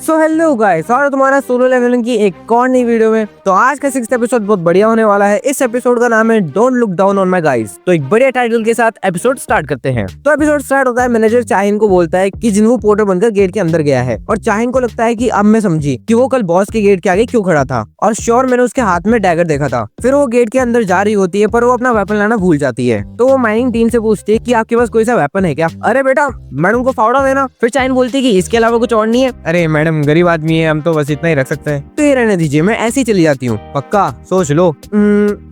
So hello guys, और तुम्हारा solo levelling की एक और नई वीडियो में। तो आज का 6th एपिसोड बहुत बढ़िया होने वाला है। इस एपिसोड का नाम है don't look down on my guys. तो एक बढ़िया टाइटल के साथ एपिसोड स्टार्ट करते हैं। तो एपिसोड स्टार्ट होता है, मैनेजर चाहिन को बोलता है कि जिन्हों पोर्टर बनकर गेट के अंदर गया है, और चाहिन को लगता है कि अब मैं समझी कि वो कल बॉस के गेट के आगे क्यों खड़ा था, और श्योर मैंने उसके हाथ में डैगर देखा था। फिर वो गेट के अंदर जा रही होती है, पर वो अपना वेपन लाना भूल जाती है। तो वो माइनिंग टीम से पूछती है कि आपके पास कोई सा वेपन है क्या। अरे बेटा, मैडम को फावड़ा देना। फिर चाहिन बोलती है कि इसके अलावा कुछ और नहीं है। अरे मैडम, गरीब आदमी है, हम तो बस इतना ही रख सकते हैं। तो ये रहने दीजिए, मैं ऐसे ही चली जाती हूँ। पक्का सोच लो।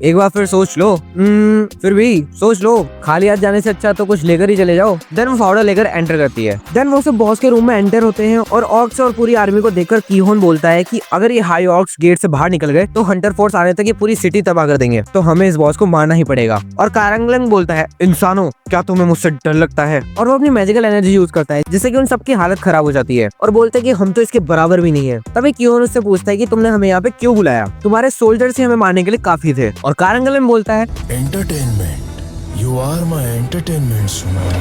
एक बार फिर सोच लो। फिर भी सोच लो। खाली हाथ जाने से अच्छा तो कुछ लेकर ही चले जाओ। देन वो फावड़ा लेकर एंटर करती है। देन वो सब बॉस के रूम में एंटर होते हैं, और ऑर्क्स और पूरी आर्मी को देखकर कीहोन बोलता है कि अगर ये हाई ऑर्क्स गेट से बाहर निकल गए तो हंटर फोर्स आने तक ये पूरी सिटी तबाह कर देंगे, तो हमें इस बॉस को मारना ही पड़ेगा। और कारंगलन बोलता है, इंसानों, क्या तुम्हें मुझसे डर लगता है? और वो अपनी मैजिकल एनर्जी यूज करता है, जिससे कि उन सबकी हालत खराब हो जाती है, और बोलते हैं कि हम तो इसके बराबर भी नहीं है। तभी कीहोन उससे पूछता है कि तुमने हमें यहाँ पे क्यों बुलाया? तुम्हारे सोल्जर्स ही हमें मारने के लिए काफी थे। और कारंगलन बोलता है, entertainment, you are my entertainment सुना।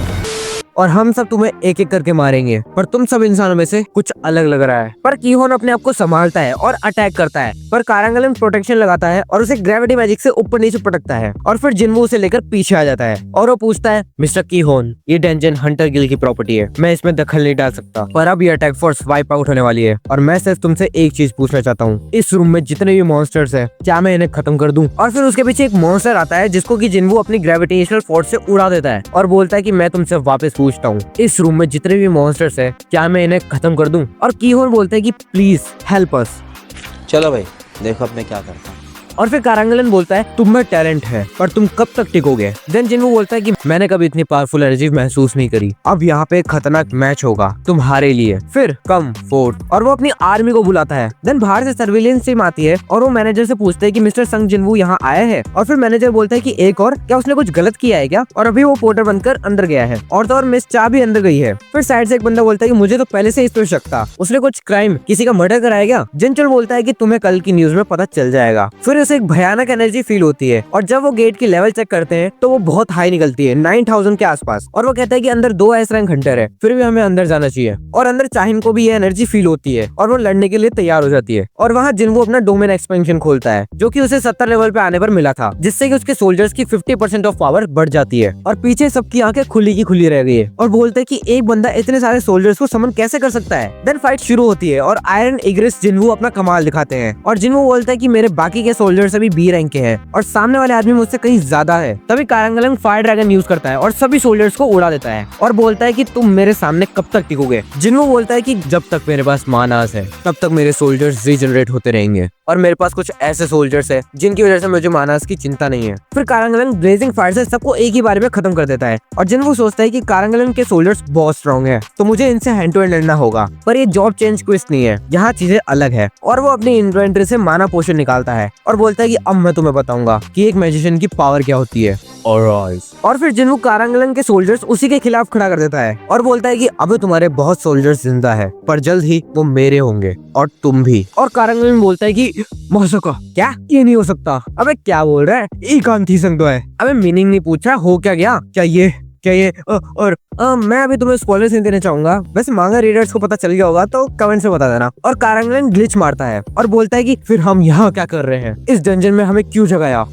और हम सब तुम्हें एक एक करके मारेंगे, पर तुम सब इंसानों में से कुछ अलग लग रहा है। पर कीहोन अपने आप को संभालता है और अटैक करता है, पर कारंगलन प्रोटेक्शन लगाता है और उसे ग्रेविटी मैजिक से ऊपर नीचे पटकता है, और फिर जिन्वू उसे लेकर पीछे आ जाता है। और वो पूछता है, मिस्टर कीहोन, ये डंजन हंटर गिल्ड की प्रॉपर्टी है, मैं इसमें दखल नहीं डाल सकता, पर अब ये अटैक फोर्स वाइप आउट होने वाली है, और मैं सिर्फ तुमसे एक चीज पूछना चाहता हूँ, इस रूम में जितने भी मॉन्स्टर्स है, क्या मैं इन्हें खत्म कर दूं? और फिर उसके पीछे एक मॉन्स्टर आता है, जिसको कि जिन्वू अपनी ग्रेविटेशनल फोर्स से उड़ा देता है, और बोलता है कि मैं तुमसे वापस पूछता हूँ, इस रूम में जितने भी मॉन्स्टर्स है, क्या मैं इन्हें खत्म कर दूं? और कीहोन बोलते हैं कि प्लीज हेल्प अस। चलो भाई, देखो अब मैं क्या करता हूँ। और फिर कारंगलन बोलता है, तुम में टैलेंट है, पर तुम कब तक टिकोगे? देन जिन्वू बोलता है कि मैंने कभी इतनी पावरफुल एनर्जी महसूस नहीं करी। अब यहाँ पे एक खतरनाक मैच होगा तुम्हारे लिए, फिर कम फोर्ट। और वो अपनी आर्मी को बुलाता है। देन बाहर से सर्विलेंस टीम आती है, और वो मैनेजर से पूछते हैं कि मिस्टर संग जिन्वू यहाँ आया है। और फिर मैनेजर बोलता है कि एक और, क्या उसने कुछ गलत किया है क्या? और अभी वो पोर्टर बनकर अंदर गया है, और तो और मिस चा भी अंदर गई है। फिर साइड से एक बंदा बोलता है कि मुझे तो पहले से इस पे शक था, उसने कुछ क्राइम, किसी का मर्डर कराया क्या? जिनचुल बोलता है कि तुम्हें कल की न्यूज में पता चल जाएगा। फिर उसे एक भयानक एनर्जी फील होती है, और जब वो गेट की लेवल चेक करते हैं तो वो बहुत हाई निकलती है, 9000 के आसपास। और वो कहता है कि अंदर 2 एस रैंक हंटर है, फिर भी हमें अंदर जाना चाहिए। और अंदर चाहिन को भी ये एनर्जी फील होती है, और वो लड़ने के लिए तैयार हो जाती है। और वहाँ जिन्वू अपना डोमेन एक्सपेंशन खोलता है, जो कि उसे 70 लेवल पे आने पर मिला था, जिससे कि उसके सोल्जर्स की 50% ऑफ पावर बढ़ जाती है। और पीछे सबकी आंखें खुली की खुली रह गई है, और बोलते हैं कि एक बंदा इतने सारे सोल्जर्स को समन कैसे कर सकता है। देन फाइट शुरू होती है, और आयरन इग्रिस जिन्वू अपना कमाल दिखाते हैं, और जिन्वू बोलता है कि मेरे बाकी के सोल्जर्स अभी बी रैंक के हैं, और सामने वाले आदमी मुझसे कहीं ज्यादा है। तभी कारंगलन फायर ड्रैगन यूज करता है, और सभी सोल्जर्स को उड़ा देता है, और बोलता है कि तुम मेरे सामने कब तक टिकोगे? जिन्वू बोलता है कि जब तक मेरे पास मानास है, तब तक मेरे सोल्जर्स रीजनरेट होते रहेंगे, और मेरे पास कुछ ऐसे सोल्जर्स है जिनकी वजह से मुझे मानास की चिंता नहीं है। फिर कारंगलन ब्लेजिंग फायर से सबको एक ही बार में खत्म कर देता है, और जिन्वू सोचता है कि कारंगलन के सोल्जर्स बहुत स्ट्रॉन्ग है, तो मुझे इनसे हैंड टू हैंड लड़ना होगा। पर ये जॉब चेंज क्विस्ट नहीं है, यहाँ चीजें अलग है। और वो अपनी इन्वेंटरी से माना पोशन निकालता है, और बोलता है कि अब मैं तुम्हें बताऊंगा कि एक मैजिशियन की पावर क्या होती है। और फिर जिन्वू कारंगलन के सोल्जर्स उसी के खिलाफ खड़ा कर देता है, और बोलता है कि अभी तुम्हारे बहुत सोल्जर्स जिंदा है, पर जल्द ही वो मेरे होंगे, और तुम भी। और कारंगलन बोलता है कि मौसका, क्या ये नहीं हो सकता? अबे क्या बोल रहा है, एकांती संग तो है। अबे मीनिंग नहीं पूछा, हो क्या गया? क्या ये और मैं अभी तुम्हें स्पॉयलर्स नहीं देना चाहूंगा, वैसे मांगा रीडर्स को पता चल गया होगा, तो कमेंट से बता देना। और कारंगलन ग्लिच मारता है, और बोलता है कि फिर हम यहाँ क्या कर रहे हैं? इस डंजन में हमें क्यों जगाया?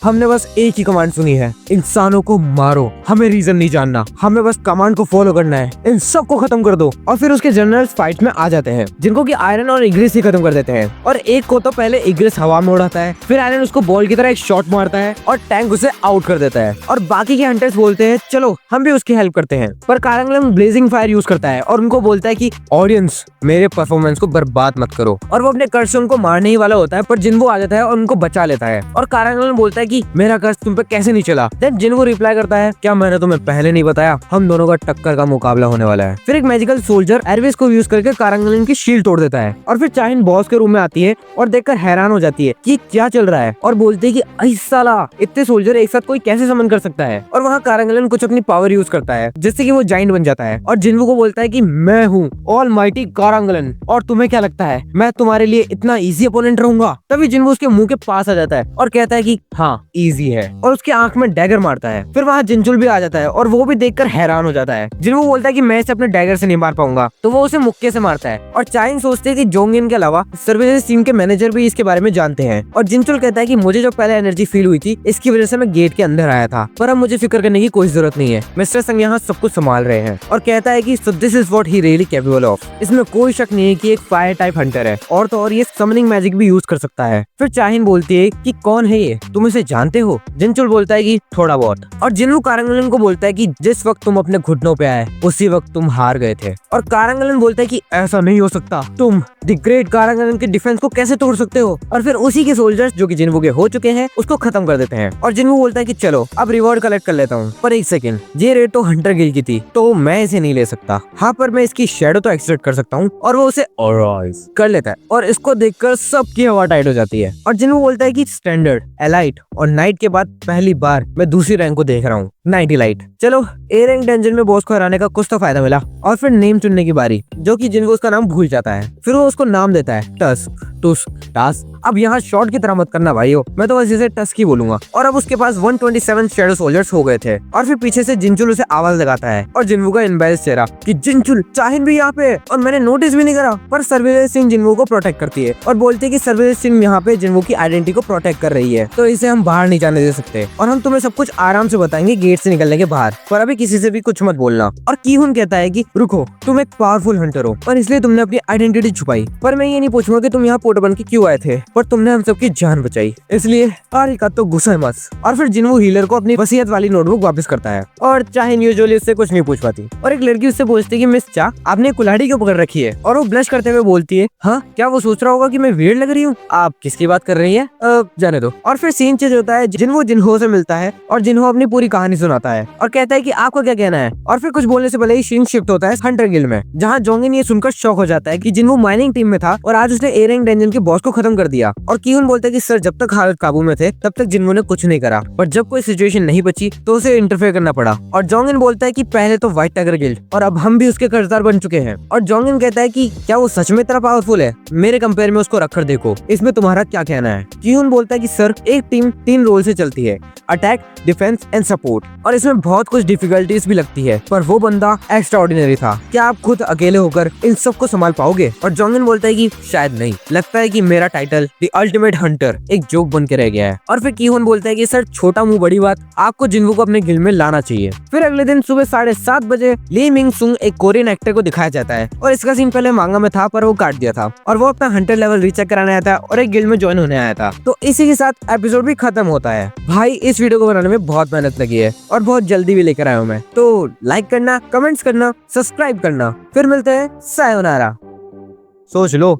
हमने बस एक ही कमांड सुनी है, इंसानों को मारो, हमें रीजन नहीं जानना, हमें बस कमांड को फॉलो करना है, इन सबको खत्म कर दो। और फिर उसके जनरल्स फाइट में आ जाते हैं, जिनको कि आयरन और इग्रिस ही खत्म कर देते हैं। और एक को तो पहले इग्रिस हवा में उड़ाता है, फिर आयरन उसको बॉल की तरह एक शॉट मारता है, और टैंक उसे आउट कर देता है। और बाकी के हंटर्स बोलते हैं चलो हम भी उसकी हेल्प करते हैं, पर कारंगलन ब्लेजिंग फायर यूज करता है, और उनको बोलता है कि ऑडियंस, मेरे परफॉर्मेंस को बर्बाद मत करो। और वो अपने कर्ज से उनको मारने ही वाला होता है, पर जिन्वू आ जाता है और उनको बचा लेता है। और कारंगलन बोलता है कि मेरा कर्ज तुम पे कैसे नहीं चला? देन जिन्वू रिप्लाई करता है, क्या मैंने तुम्हें पहले नहीं बताया? हम दोनों का टक्कर का मुकाबला होने वाला है। फिर एक मैजिकल सोल्जर एरविस को यूज करके कारंगलन की शील्ड तोड़ देता है, और फिर चाहिन बॉस के रूम में आती है, और देखकर हैरान हो जाती है कि क्या चल रहा है, और बोलती है कि ऐ साला, इतने सोल्जर एक साथ कोई कैसे समन कर सकता है? और वहाँ कारंगलन कुछ अपनी पावर यूज करता है, जिससे जिससे कि वो जाइंट बन जाता है और जिन्वू को बोलता है कि मैं हूँ ऑलमाइटी कारांगलन और तुम्हें क्या लगता है मैं तुम्हारे लिए इतना इजी अपोनेंट रहूंगा। तभी जिन्वू उसके मुंह के पास आ जाता है और कहता है कि हाँ इजी है और उसकी आंख में डैगर मारता है। फिर वहाँ जिनचुल भी आ जाता है और वो भी देखकर हैरान हो जाता है। जिन्वू बोलता है कि मैं इसे अपने डैगर से नहीं मार पाऊंगा तो वो उसे मुक्के से मारता है और चाइंग सोचते हैं कि जोंगिन के अलावा सर्विसेज टीम के मैनेजर भी इसके बारे में जानते हैं और जिनचुल कहता है कि मुझे जो पहले एनर्जी फील हुई थी इसकी वजह से मैं गेट के अंदर आया था, पर अब मुझे फिक्र करने की कोई जरूरत नहीं है, मिस्टर संग यहाँ सब कुछ संभाल रहे हैं। और कहता है कि so this is what he really capable of. इसमें कोई शक नहीं है कि एक फायर टाइप हंटर है और तो और ये समनिंग मैजिक भी यूज कर सकता है। फिर चाहिन बोलती है कि कौन है ये, तुम इसे जानते हो? जिनचुल बोलता है कि थोड़ा बहुत। और जिन्वू कारांगलन को बोलता है कि जिस वक्त तुम अपने घुटनों पे आए उसी वक्त तुम हार गए थे। और कारांगलन बोलता है कि ऐसा नहीं हो सकता, तुम द ग्रेट कारांगलन के डिफेंस को कैसे तोड़ सकते हो? और फिर उसी के सोल्जर्स जो कि जिन्वू के हो चुके हैं उसको खत्म कर देते हैं। और जिन्वू बोलता है कि चलो अब रिवॉर्ड कलेक्ट कर लेता हूँ, पर एक सेकंड, ये रेड तो हंटर गिल की थी तो मैं इसे नहीं ले सकता। हाँ पर मैं इसकी शेडो तो एक्सट्रैक्ट कर सकता हूँ। और वो उसे अराइज कर लेता है और इसको देखकर सबकी हवा टाइट हो जाती है। और जिन्वू बोलता है कि स्टैंडर्ड, एलाइट और नाइट के बाद पहली बार मैं दूसरी रैंक को देख रहा हूँ, 90 लाइट। चलो ए रैंक डंजन में बॉस को हराने का कुछ तो फायदा मिला। और फिर नेम चुनने की बारी, जो कि जिन्वू उसका नाम भूल जाता है। फिर वो उसको नाम देता है टस्क, टुस्क, टास्क। अब यहाँ शॉर्ट की तरह मत करना भाइयों, मैं तो बस इसे टस्क ही बोलूंगा। और अब उसके पास 127 शैडो सोल्जर्स हो गए थे। और फिर पीछे से जिनचुल उसे आवाज लगाता है और जिन्वू का एम्बैरेस चेहरा कि जिनचुल चाहिन भी यहाँ पे और मैंने नोटिस भी नहीं करा। पर सर्विलेंस टीम जिन्वू को प्रोटेक्ट करती है और बोलती है कि सर्विलेंस टीम यहाँ पे जिन्वू की आइडेंटिटी को प्रोटेक्ट कर रही है तो इसे हम बाहर नहीं जाने दे सकते और हम तुम्हें सब कुछ आराम से बताएंगे गेट से निकलने के बाहर, पर अभी किसी से भी कुछ मत बोलना। और कीहुन कहता है कि रुको, तुम एक पावरफुल हंटर हो और इसलिए तुमने अपनी आइडेंटिटी छुपाई, पर मैं ये नहीं पूछूंगा कि तुम यहाँ पोर्ट बन के क्यों आए थे, पर तुमने हम सबकी जान बचाई, इसलिए आरिका तो गुस्सा मत। और फिर जिन्वू हीलर को अपनी वसीयत वाली नोटबुक वापस करता है और चाहिन यूजुअली उससे कुछ नहीं पूछ पाती। और एक लड़की उससे पूछती है कि मिस चा आपने कुल्हाड़ी क्यों पकड़ रखी है? और वो ब्लश करते हुए बोलती है हाँ, क्या वो सोच रहा होगा कि मैं वियर्ड लग रही हूँ? आप किसकी बात कर रही है? जाने दो। और फिर सीन चेंज होता है, जिन्वू जिन्हो से मिलता है और जिन्हो अपनी पूरी कहानी सुनाता है और कहता है कि आपको क्या कहना है। और फिर कुछ बोलने से पहले ही सीन शिफ्ट होता है हंटर गिल्ड में, जहाँ जोंगिन ये सुनकर शॉक हो जाता है कि जिन्वू माइनिंग टीम में था और आज उसने ए रैंक डंजन के बॉस को खत्म कर दिया। और कीहुन बोलता है कि सर जब तक हालत काबू में थे तब तक जिन्वू ने कुछ नहीं करा, पर जब कोई सिचुएशन नहीं बची तो उसे इंटरफेयर करना पड़ा। और जोंगिन बोलता है कि पहले तो व्हाइट टाइगर गिल्ड और अब हम भी उसके कर्जदार बन चुके हैं। और जोंगिन कहता है कि क्या वो सच में इतना पावरफुल है? मेरे कंपेयर में उसको रखकर देखो, इसमें तुम्हारा क्या कहना है? कीहुन बोलता है कि सर एक टीम 3 रोल से चलती है, अटैक, डिफेंस एंड सपोर्ट, और इसमें बहुत कुछ डिफिकल्टीज भी लगती है, पर वो बंदा एक्स्ट्रा ऑर्डिनरी था। क्या आप खुद अकेले होकर इन सब को संभाल पाओगे? और जोंगिन बोलता है कि शायद नहीं, लगता है कि मेरा टाइटल द अल्टीमेट हंटर एक जोक बन के रह गया है। और फिर कीहुन बोलता है कि सर छोटा मुंह बड़ी बात, आपको जिन्वू को अपने गिल्ड में लाना चाहिए। फिर अगले दिन सुबह 7:30 बजे ली मिंग सुंग एक कोरियन एक्टर को दिखाया जाता है और इसका सीन पहले मांगा में था पर वो काट दिया था और वो अपना हंटर लेवल रीचेक कराने आया था और एक गिल्ड में ज्वाइन होने आया था। तो इसी के साथ एपिसोड भी खत्म होता है। भाई इस वीडियो को बनाने में बहुत मेहनत लगी है और बहुत जल्दी भी लेकर आया हूँ मैं, तो लाइक करना, कमेंट्स करना, सब्सक्राइब करना। फिर मिलते हैं, सायोनारा। सोच लो।